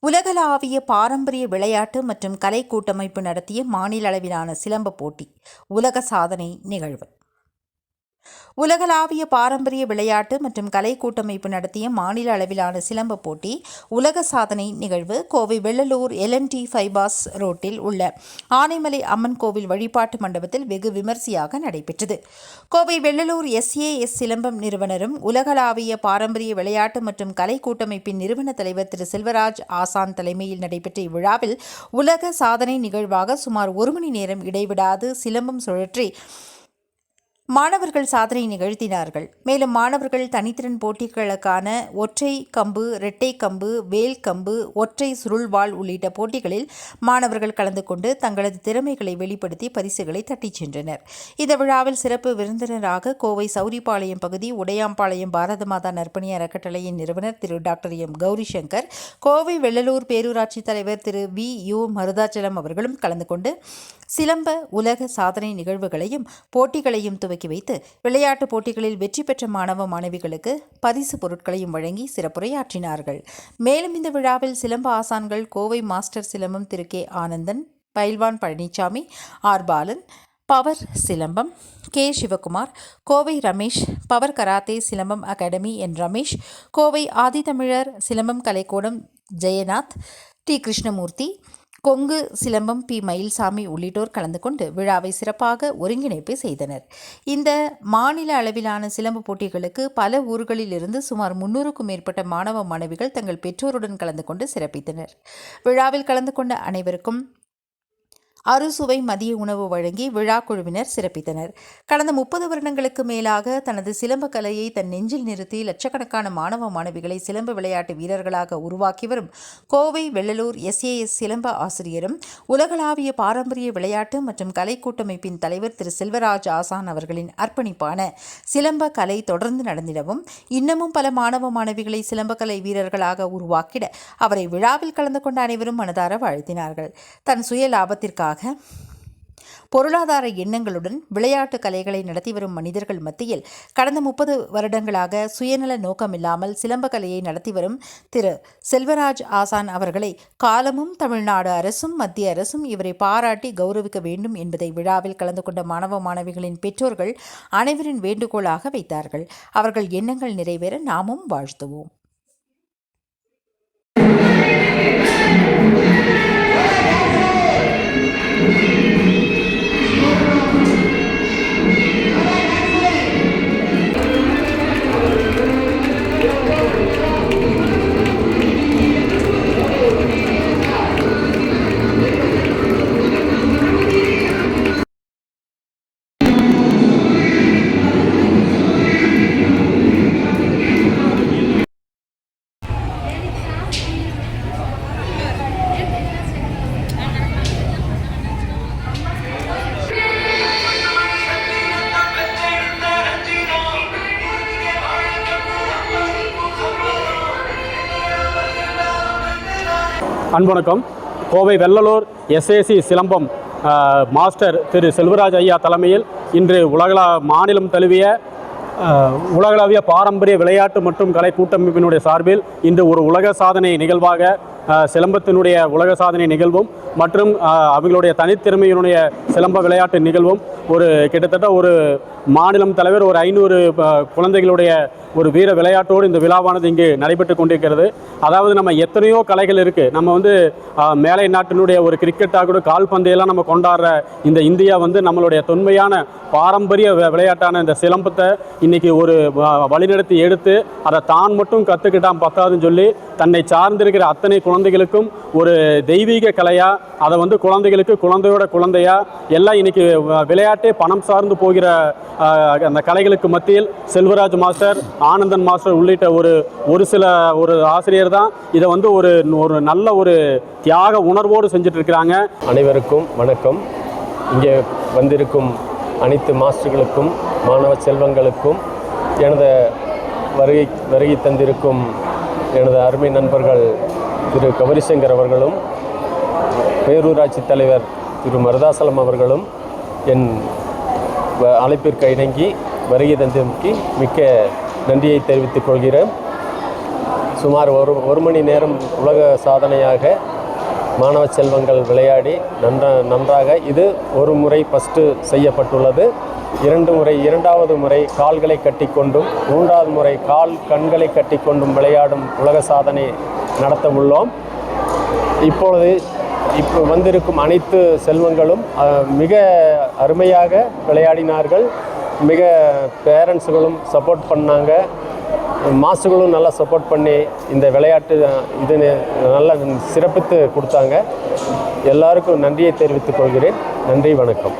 உலகளாவிய பாரம்பரிய விளையாட்டு மற்றும் கலை கூட்டமைப்பு நடத்திய மாநில அளவிலான சிலம்ப போட்டி உலக சாதனை நிகழ்வு. உலகளாவிய பாரம்பரிய விளையாட்டு மற்றும் கலை கூட்டமைப்பு நடத்திய மாநில அளவிலான சிலம்ப போட்டி உலக சாதனை நிகழ்வு கோவை வெள்ளலூர் LNT ஃபைபாஸ் ரோட்டில் உள்ள ஆனைமலை அம்மன் கோவில் வழிபாட்டு மண்டபத்தில் வெகு விமரிசையாக நடைபெற்றது. கோவை வெள்ளலூர் SAS சிலம்பம் நிறுவனரும் உலகளாவிய பாரம்பரிய விளையாட்டு மற்றும் கலை கூட்டமைப்பின் நிறுவன தலைவர் திரு செல்வராஜ் ஆசான் தலைமையில் நடைபெற்ற இவ்விழாவில் உலக சாதனை நிகழ்வாக சுமார் 1 மணி நேரம் இடைவிடாது சிலம்பம் சுழற்றி மாணவர்கள் சாதனை நிகழ்த்தினார்கள். மேலும் மாணவர்கள் தனித்திறன் போட்டிகளுக்கான ஒற்றை கம்பு, இரட்டை கம்பு, வேல் கம்பு, ஒற்றை சுருள்வாள் உள்ளிட்ட போட்டிகளில் மாணவர்கள் கலந்து கொண்டு தங்களது திறமைகளை வெளிப்படுத்தி பரிசுகளை தட்டிச் சென்றனர். இந்த விழாவில் சிறப்பு விருந்தினராக கோவை சௌரிபாளையம் பகுதி உடையாம்பாளையம் பாரத மாதா நற்பணி அறக்கட்டளையின் நிறுவனர் திரு டாக்டர் M. கௌரி சங்கர், கோவை வெள்ளலூர் பேரூராட்சி தலைவர் திரு VU மருதாச்சலம் அவர்களும் கலந்து கொண்டு சிலம்ப உலக சாதனை நிகழ்வுகளையும் போட்டிகளையும் துவக்கி வைத்து விளையாட்டுப் போட்டிகளில் வெற்றி பெற்ற மாணவ மாணவிகளுக்கு பரிசு பொருட்களையும் வழங்கி சிறப்புரையாற்றினார்கள். மேலும் இந்த விழாவில் சிலம்ப ஆசான்கள் கோவை மாஸ்டர் சிலம்பம் திரு K. ஆனந்தன், பயில்வான் Palanisamy, R. Balan, power silambam K. Sivakumar, Kovai Ramesh, power karate silambam academy N. Ramesh, Kovai Adithamizhar silambam kalaikoodam Jayanath, T. Krishnamurthy, Kongu silambam P. Mayilsamy உள்ளிட்டோர் கலந்து கொண்டு விழாவை சிறப்பாக ஒருங்கிணைப்பு செய்தனர். இந்த மாநில அளவிலான சிலம்ப போட்டிகளுக்கு பல ஊர்களில் இருந்து சுமார் 300க்கும் மேற்பட்ட மாணவ மாணவிகள் தங்கள் பெற்றோருடன் கலந்து கொண்டு சிறப்பித்தனர். விழாவில் கலந்து கொண்ட அனைவருக்கும் அறுசுவை மதிய உணவு வழங்கி விழா குழுவினர் சிறப்பித்தனர். கடந்த 30 வருடங்களுக்கு மேலாக தனது சிலம்ப கலையை தன் நெஞ்சில் நிறுத்தி லட்சக்கணக்கான மாணவ மாணவிகளை சிலம்ப விளையாட்டு வீரர்களாக உருவாக்கி வரும் கோவை வெள்ளலூர் SAS சிலம்ப ஆசிரியரும் உலகளாவிய பாரம்பரிய விளையாட்டு மற்றும் கலை கூட்டமைப்பின் தலைவர் திரு செல்வராஜ் ஆசான் அவர்களின் அர்ப்பணிப்பான சிலம்ப கலை தொடர்ந்து நடந்திடவும் இன்னமும் பல மாணவ மாணவிகளை சிலம்ப கலை வீரர்களாக உருவாக்கிட அவரை விழாவில் கலந்து கொண்ட அனைவரும் மனதார வாழ்த்தினார்கள். தன் சுய லாபத்திற்காக பொருளாதார எண்ணங்களுடன் விளையாட்டு கலைகளை நடத்தி வரும் மனிதர்கள் மத்தியில் கடந்த 30 வருடங்களாக சுயநல நோக்கமில்லாமல் சிலம்ப கலையை நடத்தி வரும் திரு செல்வராஜ் ஆசான் அவர்களை காலமும் தமிழ்நாடு அரசும் மத்திய அரசும் இவரை பாராட்டி கௌரவிக்க வேண்டும் என்பதை விழாவில் கலந்து கொண்ட மாணவ மாணவிகளின் பெற்றோர்கள் அனைவரின் வேண்டுகோளாக வைத்தார்கள். அவர்கள் எண்ணங்கள் நிறைவேற நாமும் வாழ்த்துவோம். அன்புவணக்கம். கோவை வெள்ளலூர் SAC சிலம்பம் மாஸ்டர் திரு செல்வராஜ் ஐயா தலைமையில் இன்று மாநிலம் தழுவிய உலகளாவிய பாரம்பரிய விளையாட்டு மற்றும் கலை கூட்டமைப்பினுடைய சார்பில் இன்று ஒரு உலக சாதனை நிகழ்வாக சிலம்பத்தினுடைய உலக சாதனை நிகழ்வும் மற்றும் அவங்களுடைய தனித்திறமையினுடைய சிலம்ப விளையாட்டு நிகழ்வும் கிட்டத்தட்ட ஒரு மாநிலம் தலைவர் ஒரு 500 குழந்தைகளுடைய ஒரு வீர விளையாட்டோடு இந்த விழாவானது இங்கு நடைபெற்று கொண்டிருக்கிறது. அதாவது நம்ம எத்தனையோ கலைகள் இருக்குது. நம்ம மேலை நாட்டினுடைய ஒரு கிரிக்கெட்டாக கூட கால்பந்தையெல்லாம் நம்ம கொண்டாடுற இந்த இந்தியா நம்மளுடைய தொன்மையான பாரம்பரிய விளையாட்டான இந்த சிலம்பத்தை இன்றைக்கி ஒரு வழிநடத்தி எடுத்து அதை தான் மட்டும் கற்றுக்கிட்டான் பத்தாதுன்னு சொல்லி தன்னை சார்ந்திருக்கிற அத்தனை குழந்தைகளுக்கும் ஒரு தெய்வீக கலையாக அதை குழந்தைகளுக்கு குழந்தையோட குழந்தையாக எல்லாம் இன்றைக்கி விளையாட்டே பணம் சார்ந்து போகிற அந்த கலைகளுக்கு மத்தியில் செல்வராஜ் மாஸ்டர், ஆனந்தன் மாஸ்டர் உள்ளிட்ட ஒரு சில ஆசிரியர் தான் இதை ஒரு நல்ல ஒரு தியாக உணர்வோடு செஞ்சுட்டு இருக்கிறாங்க. அனைவருக்கும் வணக்கம். இங்கே வந்திருக்கும் அனைத்து மாஸ்டர்களுக்கும் மாணவ செல்வங்களுக்கும் எனது வருகை தந்திருக்கும் எனது அருமை நண்பர்கள் திரு கௌரிசங்கர் அவர்களும் பேரூராட்சி தலைவர் திரு மருதாசலம் அவர்களும் என் அழைப்பிற்கு இணங்கி வருகை தந்தமைக்கு மிக்க நன்றியை தெரிவித்துக் கொள்கிறேன். சுமார் ஒரு மணி நேரம் உலக சாதனையாக மாணவ செல்வங்கள் விளையாடி நன்றாக இது ஒரு முறை ஃபஸ்ட்டு செய்யப்பட்டுள்ளது. இரண்டாவது முறை கால்களை கட்டிக்கொண்டும், மூன்றாவது முறை கண்களை கட்டிக்கொண்டும் விளையாடும் உலக சாதனை நடத்த உள்ளோம். இப்போ வந்திருக்கும் அனைத்து செல்வங்களும் மிக அருமையாக விளையாடினார்கள். மிக பேரண்ட்ஸுகளும் சப்போர்ட் பண்ணாங்க, மாஸ்டர்களும் நல்லா சப்போர்ட் பண்ணி இந்த விளையாட்டு இது நல்லா சிறப்பித்து கொடுத்தாங்க. எல்லாருக்கும் நன்றியை தெரிவித்துக் கொள்கிறேன். நன்றி, வணக்கம்.